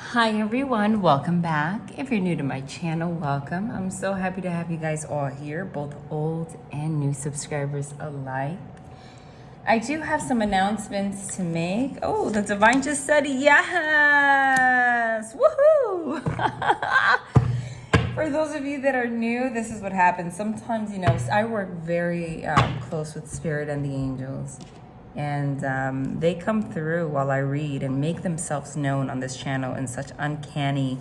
Hi everyone, welcome back. If you're new to my channel, welcome. I'm so happy to have you guys all here, both old and new subscribers alike. I do have some announcements to make. Oh, the divine just said yes! Woohoo! For those of you that are new, this is what happens. Sometimes, I work very close with Spirit and the angels. And they come through while I read and make themselves known on this channel in such uncanny,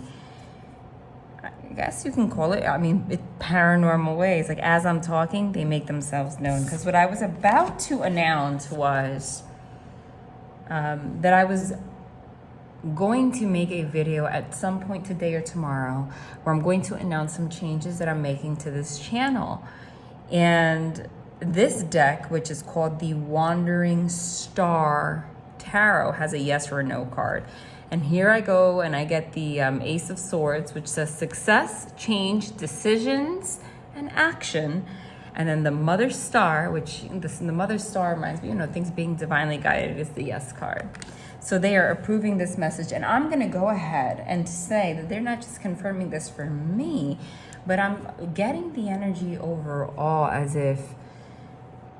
I guess you can call it, paranormal ways. Like as I'm talking, they make themselves known. Because what I was about to announce was that I was going to make a video at some point today or tomorrow where I'm going to announce some changes that I'm making to this channel. And this deck, which is called the Wandering Star Tarot, has a yes or a no card. And here I go and I get the Ace of Swords, which says success, change, decisions, and action. And then the Mother Star, which the Mother Star reminds me, things being divinely guided, is the yes card. So they are approving this message. And I'm going to go ahead and say that they're not just confirming this for me, but I'm getting the energy overall as if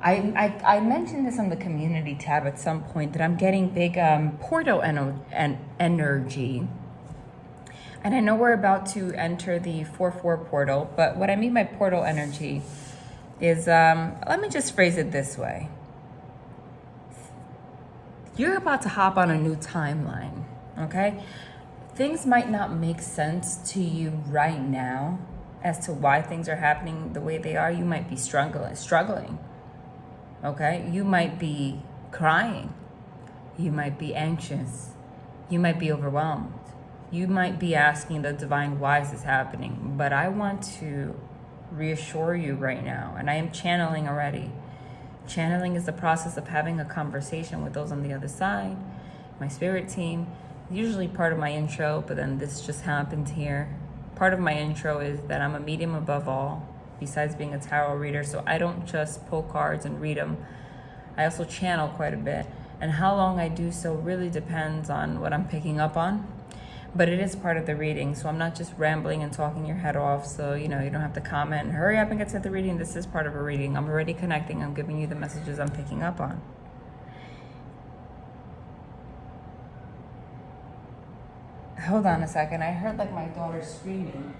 I mentioned this on the community tab at some point that I'm getting big portal energy. And I know we're about to enter the 4/4 portal, but what I mean by portal energy is, let me just phrase it this way. You're about to hop on a new timeline, okay? Things might not make sense to you right now as to why things are happening the way they are. You might be struggling. Okay, you might be crying, you might be anxious, you might be overwhelmed, you might be asking the divine why is this happening. But I want to reassure you right now, and I am channeling already. Channeling is the process of having a conversation with those on the other side. My spirit team, usually part of my intro, but then this just happened here. Part of my intro is that I'm a medium above all, besides being a tarot reader. So I don't just pull cards and read them. I also channel quite a bit. And how long I do so really depends on what I'm picking up on. But it is part of the reading. So I'm not just rambling and talking your head off. So, you don't have to comment and hurry up and get to the reading. This is part of a reading. I'm already connecting. I'm giving you the messages I'm picking up on. Hold on a second. I heard like my daughter screaming.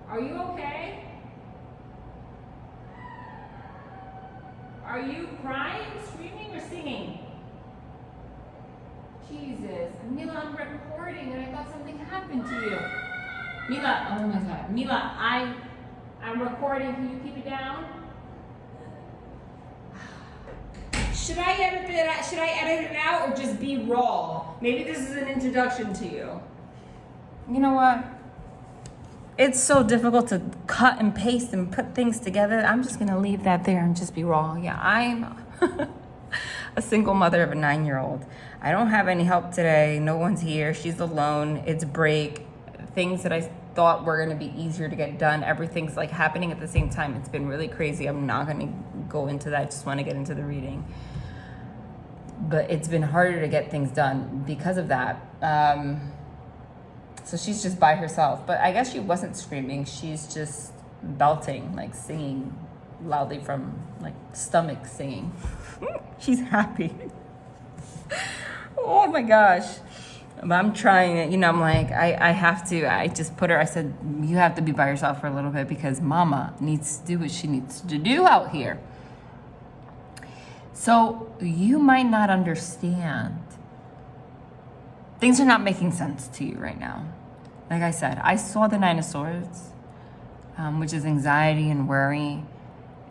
Are you okay? Are you crying, screaming, or singing? Jesus. Mila, I'm recording and I thought something happened to you. Mila, oh my God. Mila, I'm recording. Can you keep it down? Should I edit it out? Should I edit it out or just be raw? Maybe this is an introduction to you. You know what? It's so difficult to cut and paste and put things together. I'm just gonna leave that there and just be raw. Yeah, I'm a single mother of a 9-year-old. I don't have any help today. No one's here. She's alone. It's break. Things that I thought were gonna be easier to get done, everything's like happening at the same time. It's been really crazy. I'm not gonna go into that. I just wanna get into the reading. But it's been harder to get things done because of that. So she's just by herself. But I guess she wasn't screaming. She's just belting, like singing loudly from like stomach singing. She's happy. Oh my gosh. I'm trying it. I'm like, I have to. I just put her, I said, you have to be by yourself for a little bit because mama needs to do what she needs to do out here. So you might not understand. Things are not making sense to you right now. Like I said, I saw the 9 of Swords, which is anxiety and worry.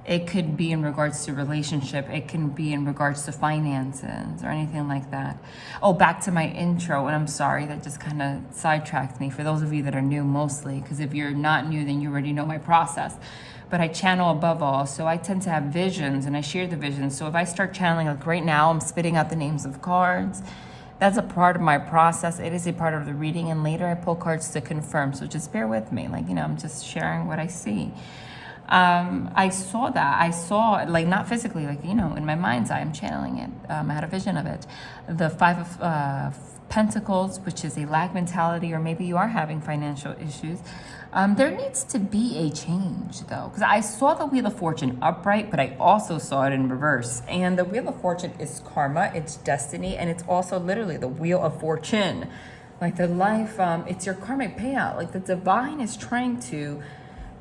It could be in regards to relationship. It can be in regards to finances or anything like that. Oh, back to my intro, and I'm sorry, that just kind of sidetracked me. For those of you that are new mostly, because if you're not new, then you already know my process. But I channel above all, so I tend to have visions, and I share the visions. So if I start channeling, like right now, I'm spitting out the names of cards. That's a part of my process. It is a part of the reading, and later I pull cards to confirm. So just bear with me. I'm just sharing what I see. I saw that. I saw, like, not physically, like, in my mind's eye, I'm channeling it. I had a vision of it. The five of Pentacles, which is a lack mentality, or maybe you are having financial issues. There needs to be a change, though, because I saw the Wheel of Fortune upright, but I also saw it in reverse. And the Wheel of Fortune is karma, it's destiny, and it's also literally the Wheel of Fortune. Like the life, it's your karmic payout. Like the divine is trying to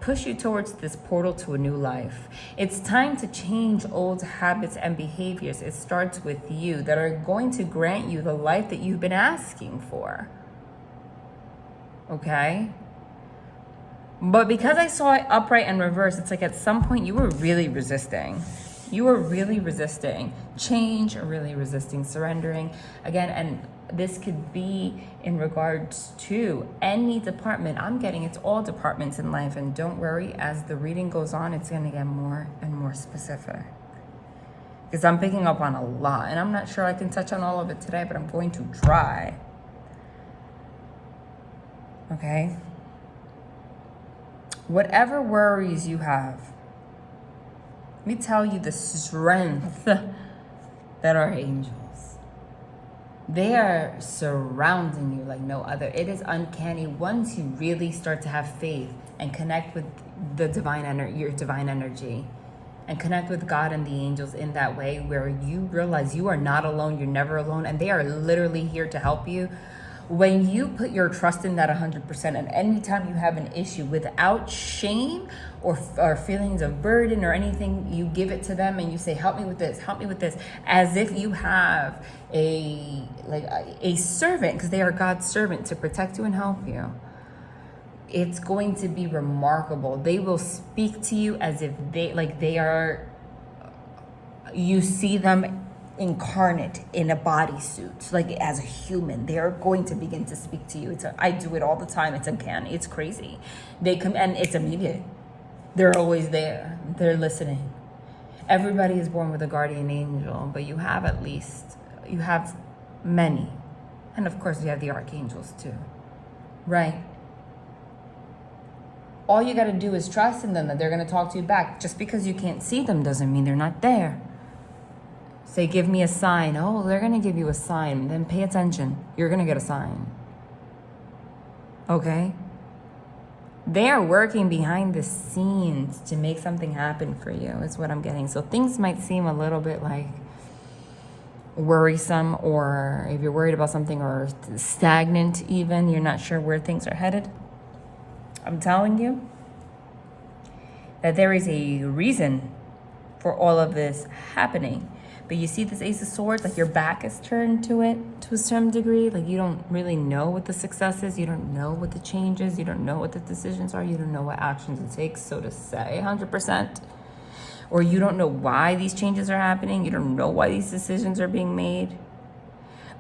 push you towards this portal to a new life. It's time to change old habits and behaviors. It starts with you, that are going to grant you the life that you've been asking for. Okay? But because I saw it upright and reverse, it's like at some point you were really resisting. You were really resisting change, or really resisting surrendering. Again, and this could be in regards to any department. I'm getting it's all departments in life. And don't worry, as the reading goes on, it's going to get more and more specific. Because I'm picking up on a lot. And I'm not sure I can touch on all of it today, but I'm going to try. Okay? Whatever worries you have, let me tell you the strength that are angels. They are surrounding you like no other. It is uncanny once you really start to have faith and connect with the divine energy, your divine energy, and connect with God and the angels in that way, where you realize you are not alone, you're never alone, and they are literally here to help you. When you put your trust in that 100%, and anytime you have an issue, without shame or feelings of burden or anything, you give it to them and you say, help me with this, as if you have a servant, because they are God's servant to protect you and help you. It's going to be remarkable. They will speak to you as if they are, you see them incarnate in a bodysuit, like as a human. They are going to begin to speak to you. I do it all the time. It's uncanny. It's crazy. They come and it's immediate. They're always there. They're listening. Everybody is born with a guardian angel, but you have many. And of course, you have the archangels too, right? All you got to do is trust in them that they're going to talk to you back. Just because you can't see them doesn't mean they're not there. Say, give me a sign. Oh, they're going to give you a sign. Then pay attention. You're going to get a sign. Okay? They are working behind the scenes to make something happen for you, is what I'm getting. So things might seem a little bit like worrisome, or if you're worried about something, or stagnant even, you're not sure where things are headed. I'm telling you that there is a reason for all of this happening. But you see this Ace of Swords, like your back is turned to it to a certain degree. Like you don't really know what the success is. You don't know what the change is. You don't know what the decisions are. You don't know what actions it takes, so to say, 100%. Or you don't know why these changes are happening. You don't know why these decisions are being made.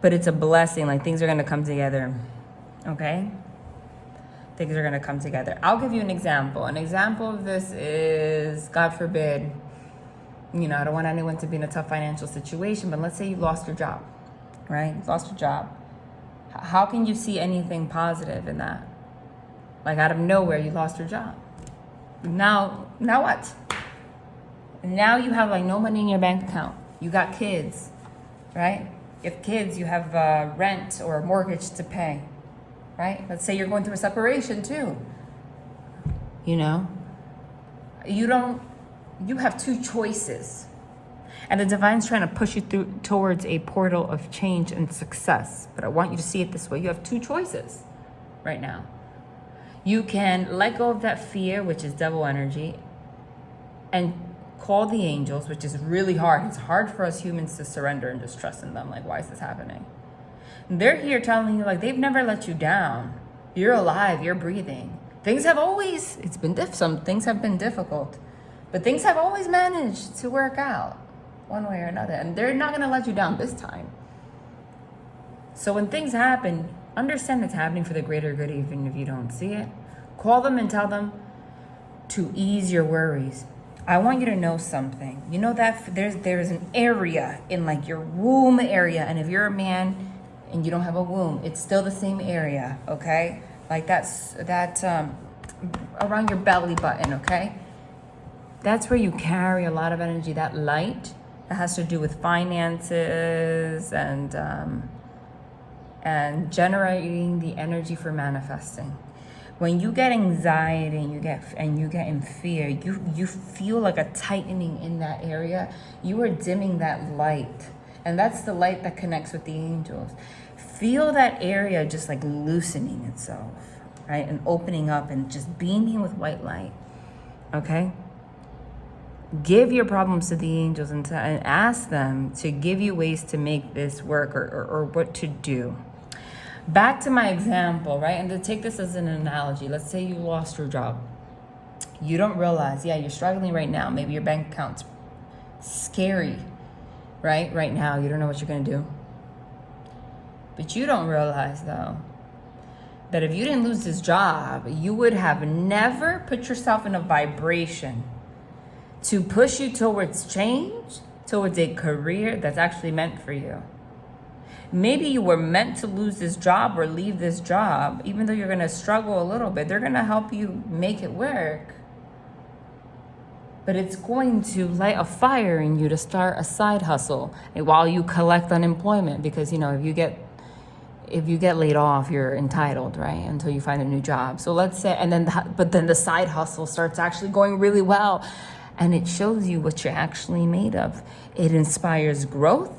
But it's a blessing. Like things are going to come together. Okay? Things are going to come together. I'll give you an example. An example of this is, God forbid, I don't want anyone to be in a tough financial situation, but let's say you lost your job, right? You lost your job. How can you see anything positive in that? Like out of nowhere, you lost your job. Now what? Now you have like no money in your bank account. You got kids, right? If kids, you have rent or a mortgage to pay, right? Let's say you're going through a separation too. You have two choices. And the divine's trying to push you towards a portal of change and success. But I want you to see it this way. You have two choices right now. You can let go of that fear, which is devil energy, and call the angels, which is really hard. It's hard for us humans to surrender and just trust in them. Like, why is this happening? And they're here telling you, like, they've never let you down. You're alive. You're breathing. Some things have been difficult. But things have always managed to work out one way or another. And they're not going to let you down this time. So when things happen, understand it's happening for the greater good, even if you don't see it. Call them and tell them to ease your worries. I want you to know something. You know that there's an area in like your womb area. And if you're a man and you don't have a womb, it's still the same area, okay? Like that's around your belly button, okay? That's where you carry a lot of energy, that light that has to do with finances and and generating the energy for manifesting. When you get anxiety and you get in fear, you feel like a tightening in that area. You are dimming that light. And that's the light that connects with the angels. Feel that area just like loosening itself, right? And opening up and just beaming with white light. Okay? Give your problems to the angels and ask them to give you ways to make this work or what to do. Back to my example, right? And to take this as an analogy, let's say you lost your job. You don't realize, yeah, you're struggling right now. Maybe your bank account's scary, right? Right now, you don't know what you're going to do. But you don't realize, though, that if you didn't lose this job, you would have never put yourself in a vibration to push you towards change, towards a career that's actually meant for you. Maybe you were meant to lose this job or leave this job, even though you're going to struggle a little bit. They're going to help you make it work. But it's going to light a fire in you to start a side hustle while you collect unemployment. Because, if you get laid off, you're entitled, right? Until you find a new job. So let's say, but then the side hustle starts actually going really well. And it shows you what you're actually made of. It inspires growth.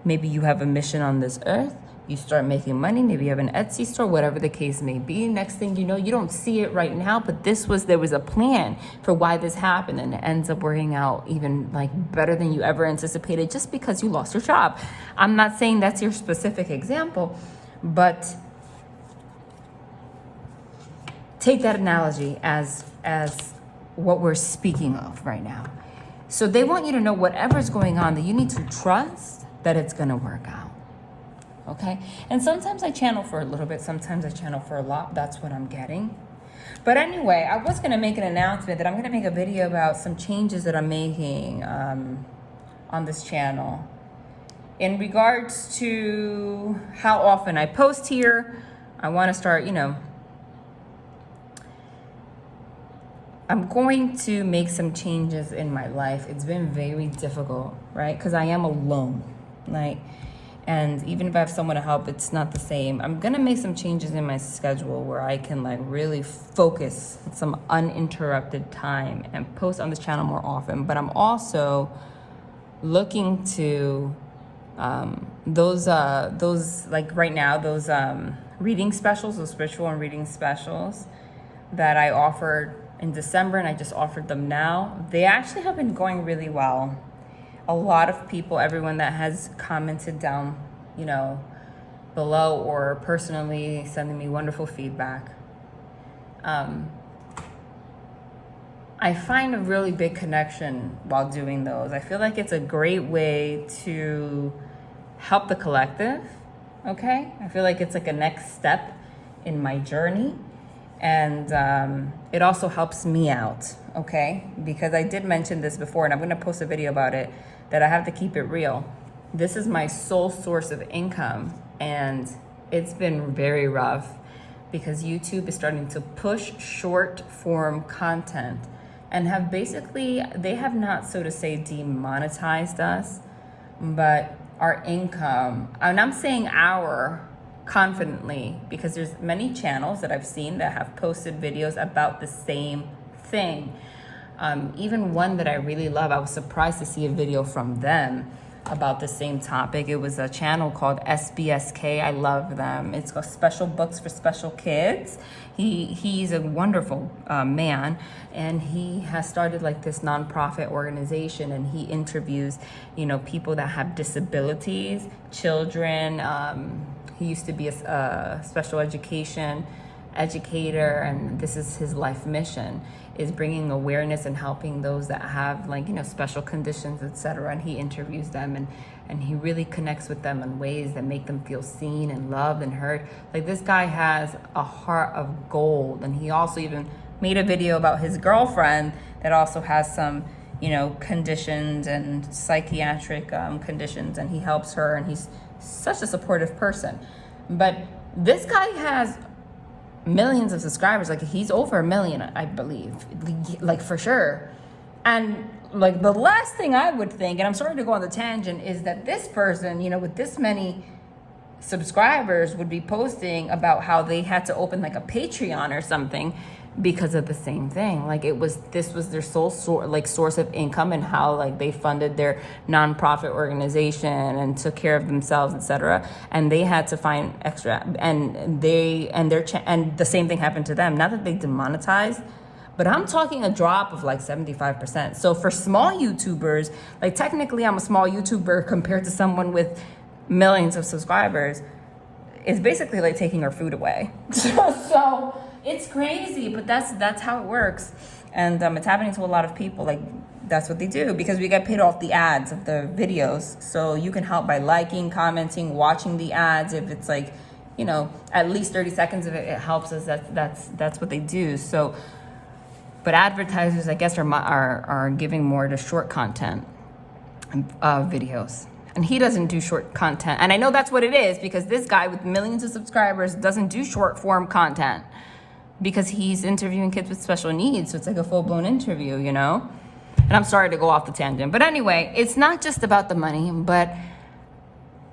Maybe you have a mission on this earth. You start making money. Maybe you have an Etsy store, whatever the case may be. Next thing you know, you don't see it right now, but there was a plan for why this happened, and it ends up working out even better than you ever anticipated just because you lost your job. I'm not saying that's your specific example, but take that analogy as what we're speaking of right now. So they want you to know whatever's going on, that you need to trust that it's going to work out. Okay? And sometimes I channel for a little bit. Sometimes I channel for a lot. That's what I'm getting. But anyway, I was going to make an announcement that I'm going to make a video about some changes that I'm making on this channel. In regards to how often I post here, I want to start, I'm going to make some changes in my life. It's been very difficult, right? Because I am alone. And even if I have someone to help, it's not the same. I'm gonna make some changes in my schedule where I can really focus some uninterrupted time and post on this channel more often. But I'm also looking to those right now, those reading specials, those spiritual and reading specials that I offered in December, and I just offered them now. They actually have been going really well. A lot of people, everyone that has commented down, below or personally sending me wonderful feedback. I find a really big connection while doing those. I feel like it's a great way to help the collective, okay? I feel like it's a next step in my journey. And it also helps me out, okay? Because I did mention this before, and I'm going to post a video about it, that I have to keep it real. This is my sole source of income, and it's been very rough because YouTube is starting to push short form content and they have not, so to say, demonetized us, but our income, and I'm saying confidently, because there's many channels that I've seen that have posted videos about the same thing. Even one that I really love, I was surprised to see a video from them about the same topic. It was a channel called SBSK. I love them. It's called Special Books for Special Kids. He's a wonderful man, and he has started this nonprofit organization, and he interviews, people that have disabilities, children. He used to be a special education educator, and this is his life mission, is bringing awareness and helping those that have special conditions, etc. And he interviews them, and he really connects with them in ways that make them feel seen and loved and heard. This guy has a heart of gold. And he also even made a video about his girlfriend that also has some conditions and psychiatric conditions, and he helps her, and he's such a supportive person. But this guy has millions of subscribers. He's over 1 million, I believe, for sure. And the last thing I would think, and I'm sorry to go on the tangent, is that this person, with this many, subscribers would be posting about how they had to open like a Patreon or something because of the same thing. Like this was their sole source of income, and how like they funded their nonprofit organization and took care of themselves, etc. And they had to find extra, and the same thing happened to them. Not that they demonetized, but I'm talking a drop of like 75%. So for small YouTubers, like technically I'm a small YouTuber compared to someone with millions of subscribers. It's basically like taking our food away. So it's crazy, but that's how it works. And it's happening to a lot of people. Like that's what they do, because we get paid off the ads of the videos. So you can help by liking, commenting, watching the ads. If it's like, you know, at least 30 seconds of it, it helps us. That's what they do. So, but advertisers, I guess, are giving more to short content videos. And he doesn't do short content. And I know that's what it is, because this guy with millions of subscribers doesn't do short form content, because he's interviewing kids with special needs. So it's like a full-blown interview, you know? And I'm sorry to go off the tangent. But anyway, it's not just about the money, but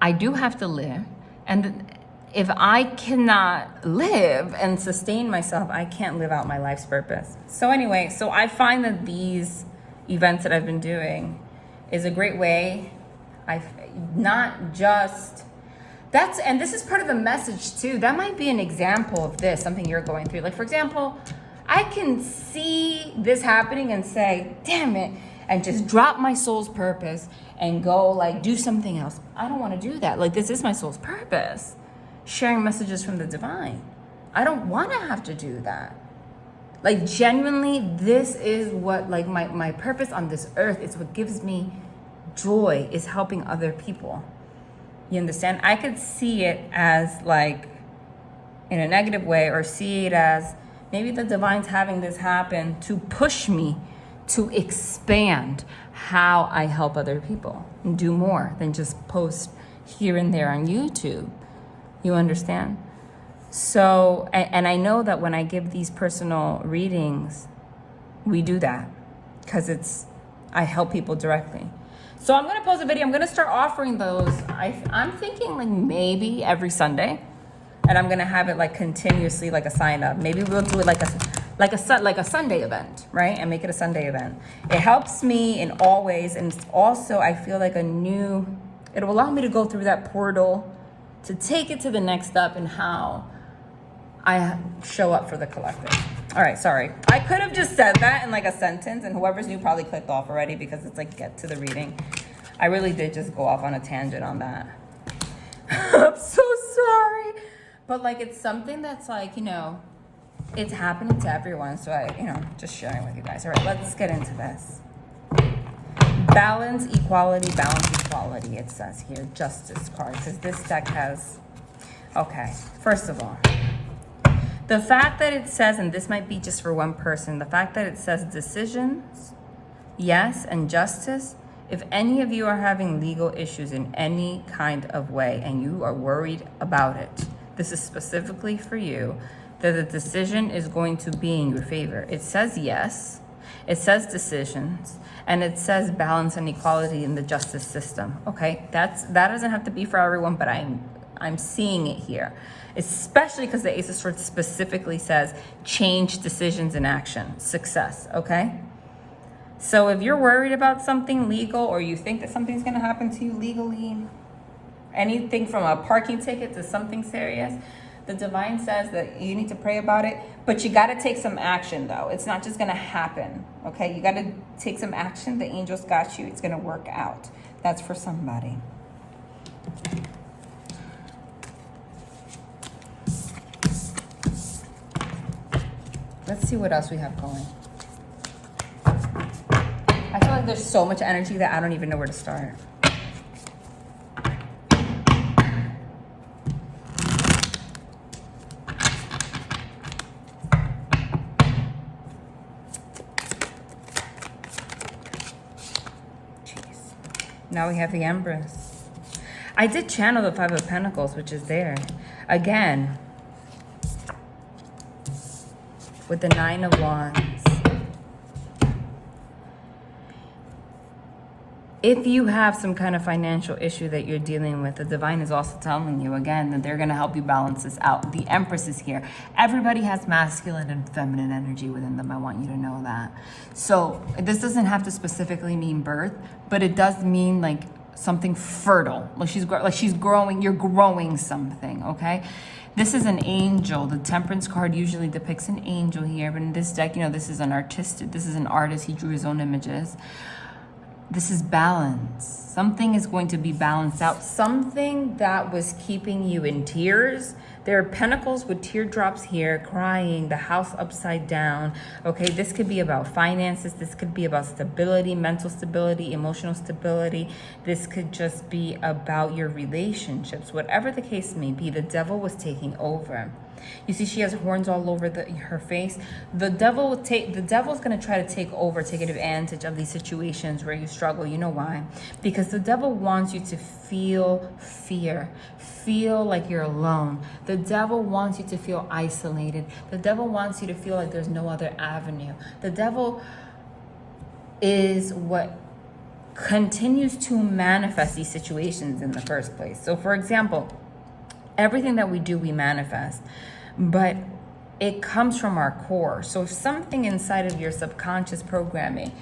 I do have to live. And if I cannot live and sustain myself, I can't live out my life's purpose. So anyway, so I find that these events that I've been doing is a great way. And this is part of the message too. That might be an example of this, something you're going through. Like, for example, I can see this happening and say, damn it, and just drop my soul's purpose and go like do something else. I don't want to do that. Like, this is my soul's purpose, sharing messages from the divine. I don't want to have to do that. Like, genuinely, this is what, like, my purpose on this earth. It's what gives me joy, is helping other people. You understand? I could see it as like in a negative way, or see it as maybe the divine's having this happen to push me to expand how I help other people and do more than just post here and there on YouTube. You understand? So, and I know that when I give these personal readings, we do that because I help people directly. So I'm going to post a video. I'm going to start offering those. I'm thinking like maybe every Sunday, and I'm going to have it like continuously, like a sign up. Maybe we'll do it like a Sunday event, right? And make it a Sunday event. It helps me in all ways. And it's also, I feel like it'll allow me to go through that portal to take it to the next step in how I show up for the collective. All right, sorry. I could have just said that in like a sentence, and whoever's new probably clicked off already, because it's like get to the reading. I really did just go off on a tangent on that. I'm so sorry. But like, it's something that's like, you know, it's happening to everyone. So just sharing with you guys. All right, let's get into this. Balance, equality, it says here. Justice card, because this deck has, okay, first of all, the fact that it says, and this might be just for one person, the fact that it says decisions, yes, and justice. If any of you are having legal issues in any kind of way and you are worried about it, this is specifically for you, that the decision is going to be in your favor. It says yes, it says decisions, and it says balance and equality in the justice system. Okay, that doesn't have to be for everyone, but I'm seeing it here. Especially because the Ace of Swords specifically says change, decisions, and action, success, okay? So if you're worried about something legal, or you think that something's gonna happen to you legally, anything from a parking ticket to something serious, the divine says that you need to pray about it, but you gotta take some action though. It's not just gonna happen, okay? You gotta take some action. The angels got you. It's gonna work out. That's for somebody. Let's see what else we have going. I feel like there's so much energy that I don't even know where to start. Jeez. Now we have the Empress. I did channel the Five of Pentacles, which is there. Again, with the Nine of Wands. if you have some kind of financial issue that you're dealing with, the divine is also telling you again that they're going to help you balance this out. The Empress is here. Everybody has masculine and feminine energy within them. I want you to know that. So this doesn't have to specifically mean birth, but it does mean like something fertile. Like she's growing. You're growing something. Okay. This is an angel. The Temperance card usually depicts an angel here, but in this deck, this is an artist. This is an artist. He drew his own images. This is balance. Something is going to be balanced out. Something that was keeping you in tears. There are pentacles with teardrops here, crying, the house upside down. Okay, this could be about finances. This could be about stability, mental stability, emotional stability. This could just be about your relationships. Whatever the case may be, the devil was taking over. You see, she has horns all over her face. The devil's going to try to take advantage of these situations where you struggle. You know why? Because the devil wants you to feel fear, feel like you're alone. The devil wants you to feel isolated. The devil wants you to feel like there's no other avenue. The devil is what continues to manifest these situations in the first place. So, for example, everything that we do, we manifest, but it comes from our core. So if something inside of your subconscious programming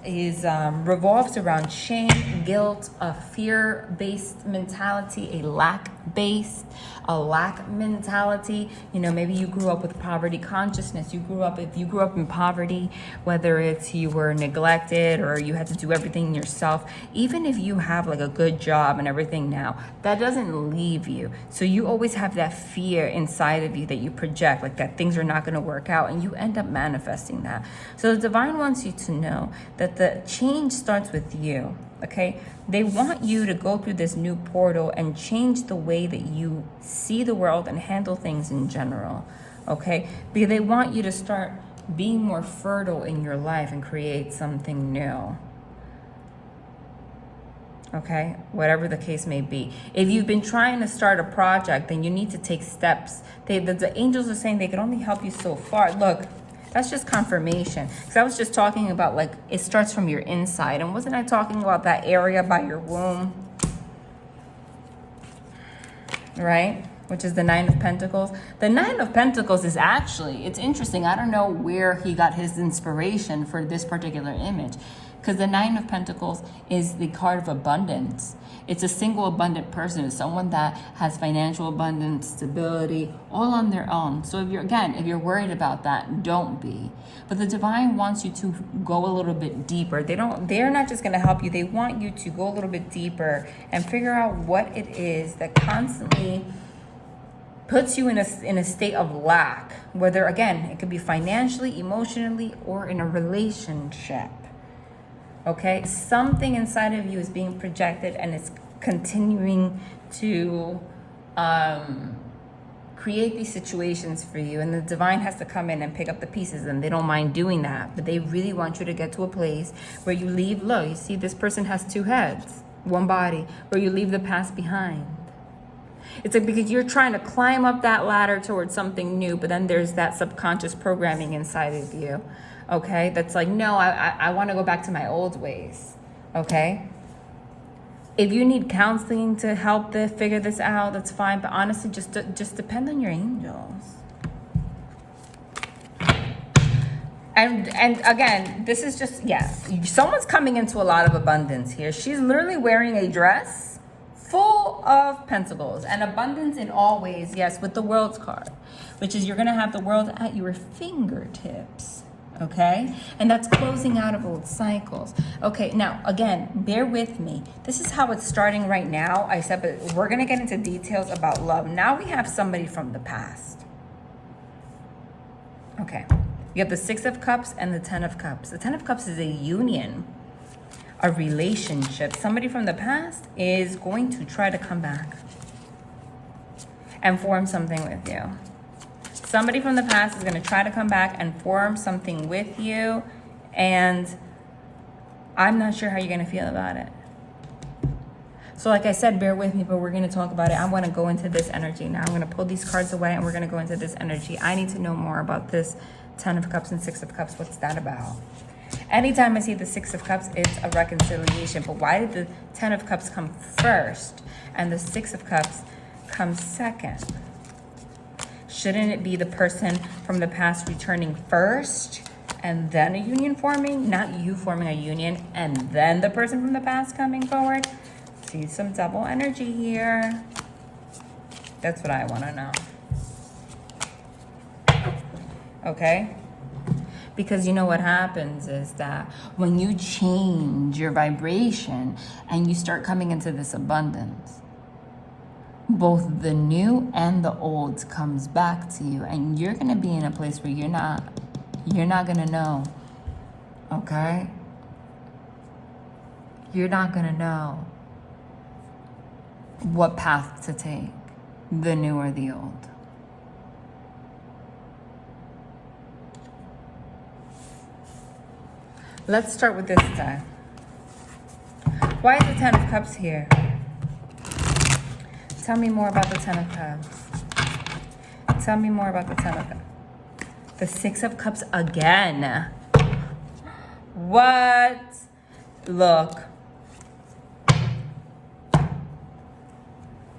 revolves around shame, guilt, a fear-based mentality, a lack-based, a lack mentality. Maybe you grew up with poverty consciousness. If you grew up in poverty, whether it's you were neglected or you had to do everything yourself, even if you have like a good job and everything now, that doesn't leave you. So you always have that fear inside of you that you project, like that things are not going to work out, and you end up manifesting that. So the divine wants you to know that the change starts with you. Okay, they want you to go through this new portal and change the way that you see the world and handle things in general. Okay, because they want you to start being more fertile in your life and create something new. Okay, whatever the case may be. If you've been trying to start a project, then you need to take steps. The angels are saying they can only help you so far. Look, that's just confirmation. Because I was just talking about, like, it starts from your inside. And wasn't I talking about that area by your womb? Right? Which is the Nine of Pentacles. The Nine of Pentacles is actually, it's interesting. I don't know where he got his inspiration for this particular image. Because the Nine of Pentacles is the card of abundance. It's a single abundant person. It's someone that has financial abundance, stability, all on their own. So if you're worried about that, don't be. But the divine wants you to go a little bit deeper. They're not just going to help you. They want you to go a little bit deeper and figure out what it is that constantly puts you in a state of lack. Whether, again, it could be financially, emotionally, or in a relationship. Okay, something inside of you is being projected and it's continuing to create these situations for you. And the divine has to come in and pick up the pieces, and they don't mind doing that. But they really want you to get to a place where you leave low. You see, this person has two heads, one body, where you leave the past behind. It's like because you're trying to climb up that ladder towards something new, but then there's that subconscious programming inside of you. Okay, that's like, no, I want to go back to my old ways. Okay, if you need counseling to help figure this out, that's fine. But honestly, just depend on your angels. And again, this is just, someone's coming into a lot of abundance here. She's literally wearing a dress full of pentacles and abundance in all ways. Yes, with the World's card, which is you're going to have the world at your fingertips. Okay, and that's closing out of old cycles. Okay, now again, bear with me. This is how it's starting right now. I said, but we're gonna get into details about love. Now we have somebody from the past. Okay, you have the Six of Cups and the Ten of Cups. The Ten of Cups is a union, a relationship. Somebody from the past is going to try to come back and form something with you. Somebody from the past is going to try to come back and form something with you, and I'm not sure how you're going to feel about it. So like I said, bear with me, but we're going to talk about it. I want to go into this energy now. I'm going to pull these cards away, and we're going to go into this energy. I need to know more about this Ten of Cups and Six of Cups. What's that about? Anytime I see the Six of Cups, it's a reconciliation. But why did the Ten of Cups come first and the Six of Cups come second? Shouldn't it be the person from the past returning first and then a union forming? Not you forming a union and then the person from the past coming forward? See some double energy here. That's what I want to know. Okay? Because you know what happens is that when you change your vibration and you start coming into this abundance, both the new and the old comes back to you, and you're going to be in a place where you're not going to know. Okay? You're not going to know what path to take, the new or the old. Let's start with this side. Why is the Ten of Cups here? Tell me more about the Ten of Cups. Tell me more about the Ten of Cups. The Six of Cups again. What? Look.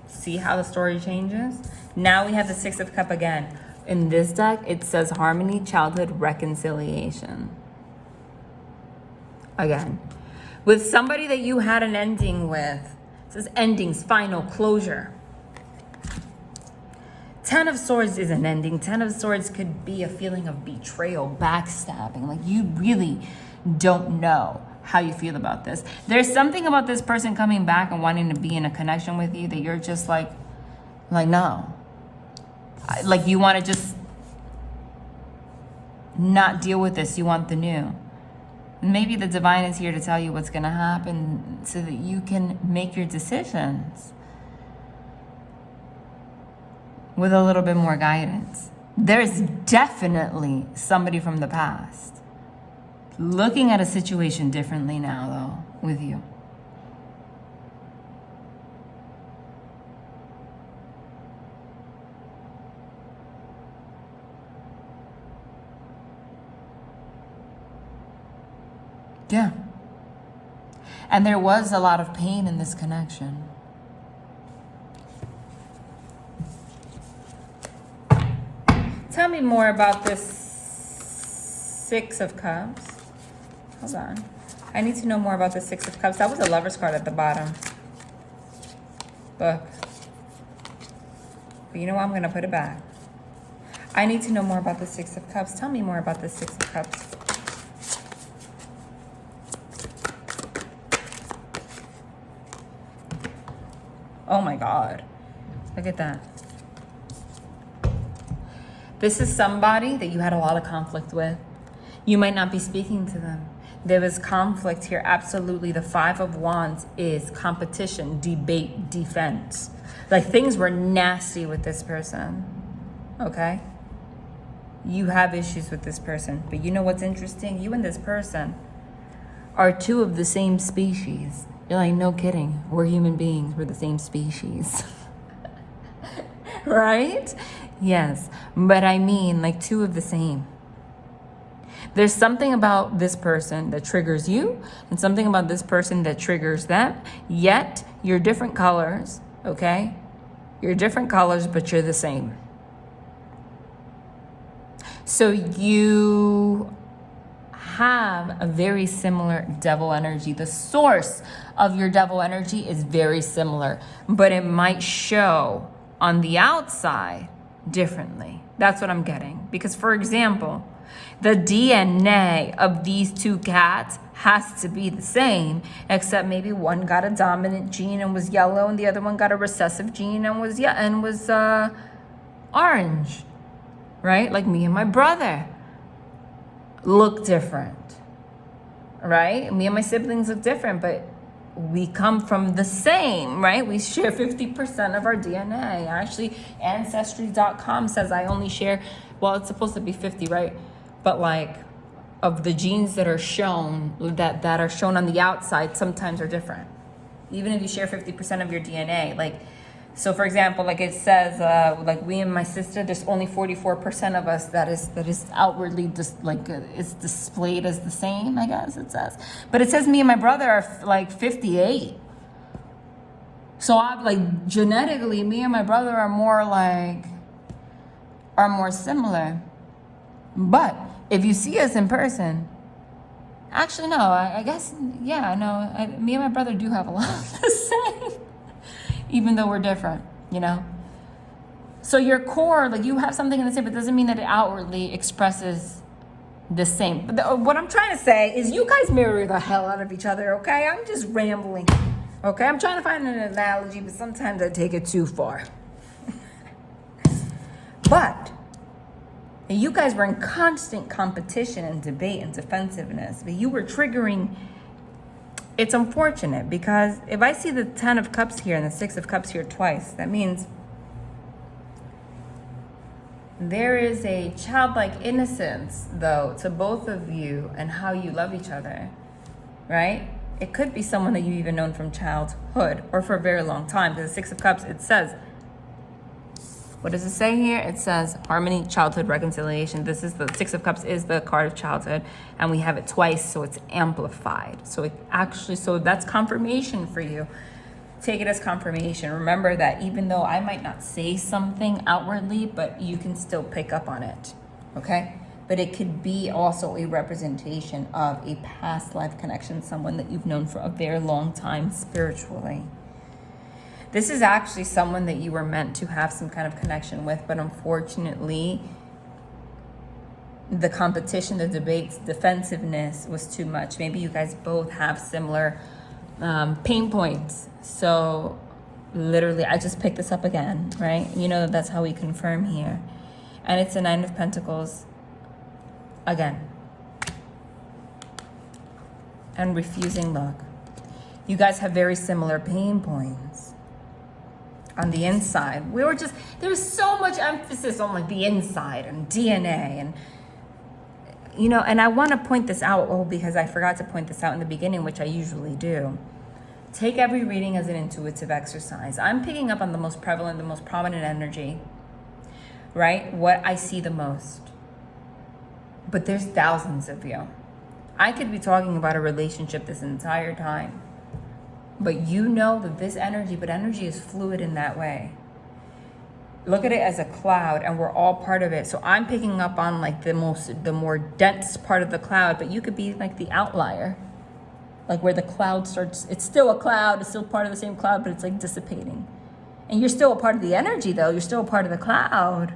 See how the story changes? Now we have the Six of Cups again. In this deck, it says harmony, childhood, reconciliation. Again. With somebody that you had an ending with. It says endings, final, closure. Ten of Swords is an ending. Ten of Swords could be a feeling of betrayal, backstabbing. Like you really don't know how you feel about this. There's something about this person coming back and wanting to be in a connection with you that you're just like no. Like you want to just not deal with this. You want the new. Maybe the divine is here to tell you what's going to happen so that you can make your decisions with a little bit more guidance. There's definitely somebody from the past looking at a situation differently now, though, with you. Yeah. And there was a lot of pain in this connection. Tell me more about this Six of Cups. Hold on. I need to know more about the Six of Cups. That was a Lover's card at the bottom. Look. But you know what? I'm going to put it back. I need to know more about the Six of Cups. Tell me more about the Six of Cups. Oh my God. Look at that. This is somebody that you had a lot of conflict with. You might not be speaking to them. There was conflict here. Absolutely. The Five of Wands is competition, debate, defense. Like things were nasty with this person. Okay? You have issues with this person. But you know what's interesting? You and this person are two of the same species. You're like, no kidding. We're human beings. We're the same species. Right? Yes. But I mean, like two of the same. There's something about this person that triggers you and something about this person that triggers them. Yet, you're different colors, okay? You're different colors, but you're the same. So you have a very similar devil energy. The source of your devil energy is very similar, but it might show on the outside differently. That's what I'm getting. Because, for example, the DNA of these two cats has to be the same, except maybe one got a dominant gene and was yellow, and the other one got a recessive gene and was orange, right? Like me and my brother look different, right? Me and my siblings look different, but we come from the same, right? We share 50% of our DNA. Actually, Ancestry.com says I only share, well, it's supposed to be 50, right? But like of the genes that are shown, that are shown on the outside, sometimes are different. Even if you share 50% of your DNA, like So for example, like it says, like we and my sister, there's only 44% of us that is outwardly just like it's displayed as the same, I guess it says. But it says me and my brother are like 58. So I'm like genetically, me and my brother are more similar. But if you see us in person, actually no, I guess yeah, no, me and my brother do have a lot the same. Even though we're different, you know? So your core, like you have something in the same, but it doesn't mean that it outwardly expresses the same. But what I'm trying to say is you guys mirror the hell out of each other, okay? I'm just rambling, okay? I'm trying to find an analogy, but sometimes I take it too far. But you guys were in constant competition and debate and defensiveness, but you were triggering. It's unfortunate because if I see the 10 of Cups here and the 6 of Cups here twice, that means there is a childlike innocence, though, to both of you and how you love each other, right? It could be someone that you've even known from childhood or for a very long time, because the 6 of Cups, it says, what does it say here? It says harmony, childhood, reconciliation. This is the 6 of Cups is the card of childhood, and we have it twice, so it's amplified. So it actually, so that's confirmation for you. Take it as confirmation. Remember that even though I might not say something outwardly, but you can still pick up on it, okay? But it could be also a representation of a past life connection, someone that you've known for a very long time spiritually. This is actually someone that you were meant to have some kind of connection with, but unfortunately, the competition, the debates, defensiveness was too much. Maybe you guys both have similar pain points. So literally, I just picked this up again, right? You know that's how we confirm here. And it's the 9 of Pentacles again. And refusing luck. You guys have very similar pain points. On the inside, there was so much emphasis on like the inside and DNA and, you know, and I want to point this out, because I forgot to point this out in the beginning, which I usually do. Take every reading as an intuitive exercise. I'm picking up on the most prevalent, the most prominent energy, right? What I see the most. But there's thousands of you. I could be talking about a relationship this entire time. But you know that this energy, but energy is fluid in that way. Look at it as a cloud, and we're all part of it. So I'm picking up on like the more dense part of the cloud, but you could be like the outlier. Like where the cloud starts, it's still a cloud, it's still part of the same cloud, but it's like dissipating. And you're still a part of the energy though, you're still a part of the cloud.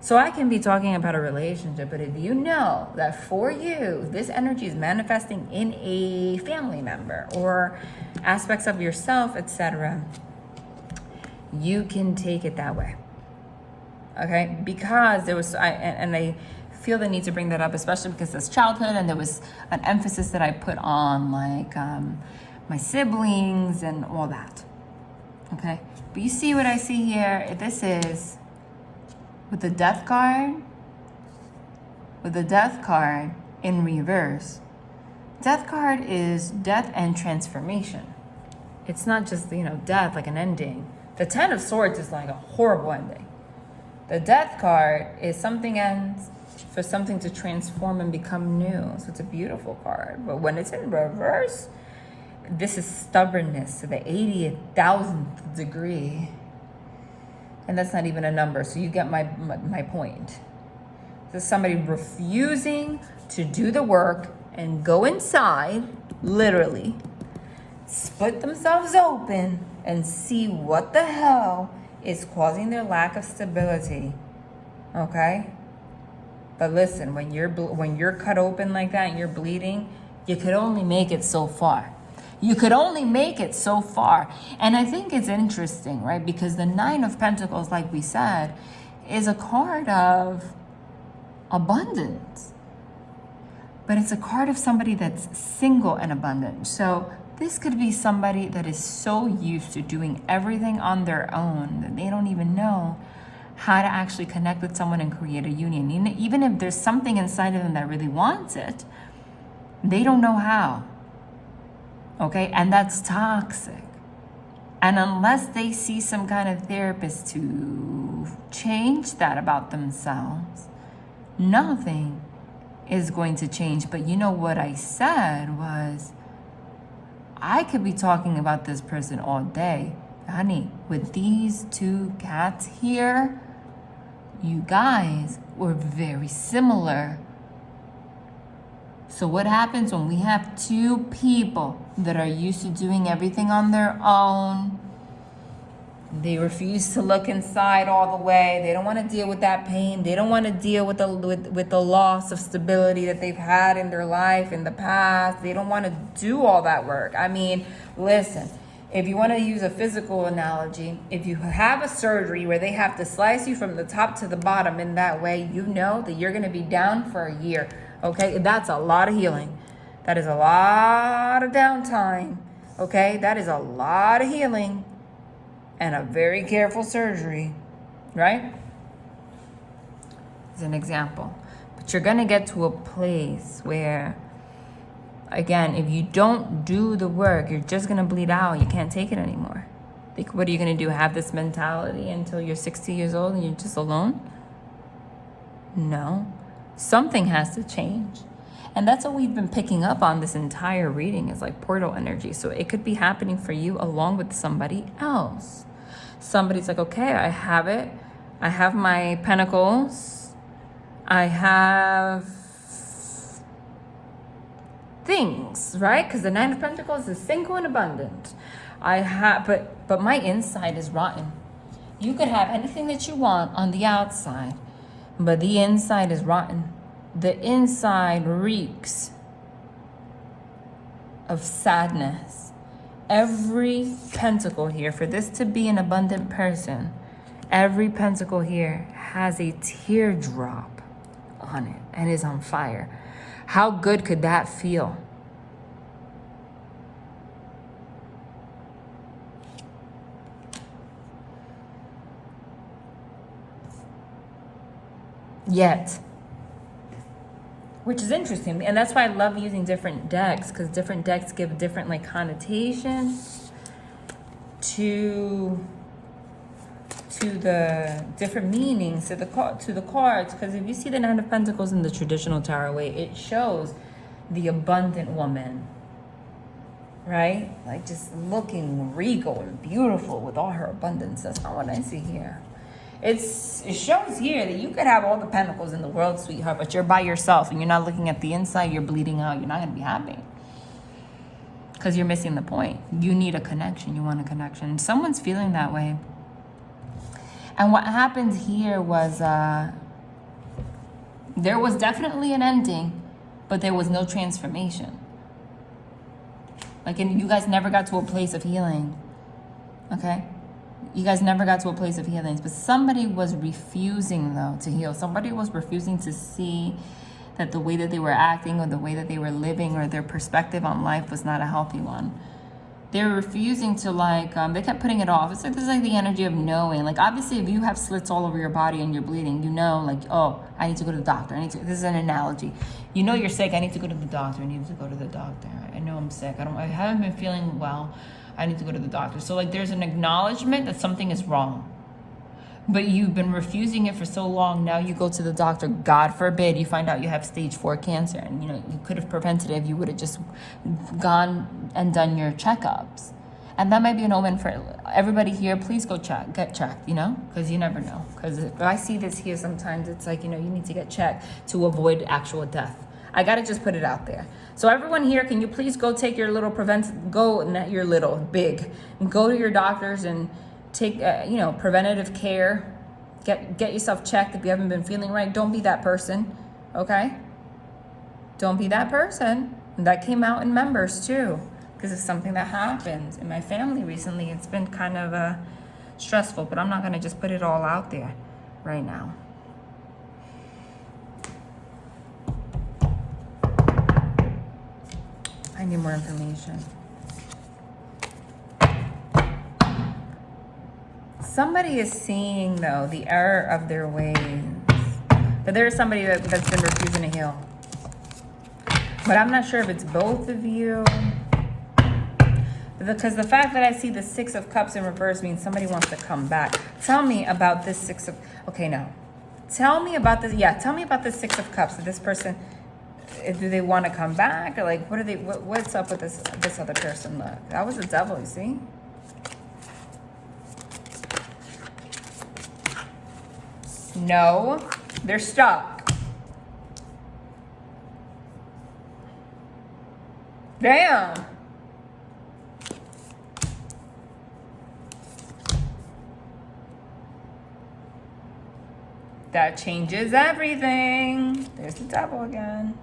So I can be talking about a relationship, but if you know that for you, this energy is manifesting in a family member or aspects of yourself, etc., you can take it that way. Okay? Because there was, I feel the need to bring that up, especially because it's childhood, and there was an emphasis that I put on like my siblings and all that. Okay? But you see what I see here? This is with the death card in reverse. Death card is death and transformation. It's not just, you know, death like an ending. The 10 of Swords is like a horrible ending. The death card is something ends for something to transform and become new. So it's a beautiful card. But when it's in reverse, this is stubbornness to the 80,000th degree. And that's not even a number, so you get my point. This is somebody refusing to do the work and go inside, literally, split themselves open and see what the hell is causing their lack of stability, okay? But listen, when you're cut open like that and you're bleeding, you could only make it so far. You could only make it so far. And I think it's interesting, right? Because the 9 of Pentacles, like we said, is a card of abundance. But it's a card of somebody that's single and abundant. So this could be somebody that is so used to doing everything on their own that they don't even know how to actually connect with someone and create a union. Even if there's something inside of them that really wants it, they don't know how. Okay, and that's toxic. And unless they see some kind of therapist to change that about themselves, nothing is going to change. But you know what I said was, I could be talking about this person all day. Honey, with these two cats here, you guys were very similar. So what happens when we have two people that are used to doing everything on their own? They refuse to look inside all the way. They don't want to deal with that pain. They don't want to deal with the loss of stability that they've had in their life in the past. They don't want to do all that work. I mean, listen, if you want to use a physical analogy, if you have a surgery where they have to slice you from the top to the bottom in that way, you know that you're going to be down for a year. Okay, that's a lot of healing. That is a lot of downtime. Okay, that is a lot of healing and a very careful surgery, right? As an example. But you're going to get to a place where, again, if you don't do the work, you're just going to bleed out. You can't take it anymore. Like, what are you going to do? Have this mentality until you're 60 years old and you're just alone? No. Something has to change. And that's what we've been picking up on this entire reading, is like portal energy. So it could be happening for you along with somebody else. Somebody's like, okay, I have it. I have my pentacles. I have things, right? Because the Nine of Pentacles is single and abundant. I have, but my inside is rotten. You could have anything that you want on the outside, but the inside is rotten. The inside reeks of sadness. Every pentacle here, for this to be an abundant person, every pentacle here has a teardrop on it and is on fire. How good could that feel? Yet, which is interesting, and that's why I love using different decks, because different decks give different like connotations to the different meanings to the cards. Because if you see the Nine of Pentacles in the traditional tarot way, it shows the abundant woman, right? Like just looking regal and beautiful with all her abundance. That's not what I see here. It shows here that you could have all the pentacles in the world, sweetheart, but you're by yourself and you're not looking at the inside, you're bleeding out, you're not going to be happy. Because you're missing the point. You need a connection. You want a connection. Someone's feeling that way. And what happened here was there was definitely an ending, but there was no transformation. Like, and you guys never got to a place of healing. Okay? You guys never got to a place of healing, but somebody was refusing, though, to heal. Somebody was refusing to see that the way that they were acting or the way that they were living or their perspective on life was not a healthy one. They were refusing to, like, they kept putting it off. It's like, this is like the energy of knowing. Like, obviously, if you have slits all over your body and you're bleeding, you know, like, oh, I need to go to the doctor. This is an analogy. You know you're sick. I need to go to the doctor. I need to go to the doctor. I know I'm sick. I haven't been feeling well. I need to go to the doctor. So like there's an acknowledgement that something is wrong. But you've been refusing it for so long. Now you go to the doctor. God forbid you find out you have stage 4 cancer. And you know, you could have prevented it if you would have just gone and done your checkups. And that might be an omen for everybody here. Please go get checked, you know, because you never know. Because if I see this here sometimes, it's like, you know, you need to get checked to avoid actual death. I got to just put it out there. So everyone here, can you please go take your little big, and go to your doctors and take, preventative care. Get yourself checked if you haven't been feeling right. Don't be that person, okay? Don't be that person. And that came out in members too, because it's something that happened in my family recently. It's been kind of stressful, but I'm not going to just put it all out there right now. I need more information. Somebody is seeing, though, the error of their ways. But there is somebody that's been refusing to heal. But I'm not sure if it's both of you. Because the fact that I see the Six of Cups in reverse means somebody wants to come back. Tell me about this Six of... Okay, no. Tell me about this. Yeah, tell me about the Six of Cups. This person, do they want to come back? Or like, what are they? What's up with this other person? Look, that was the Devil, you see? No, they're stuck. Damn. That changes everything. There's the Devil again.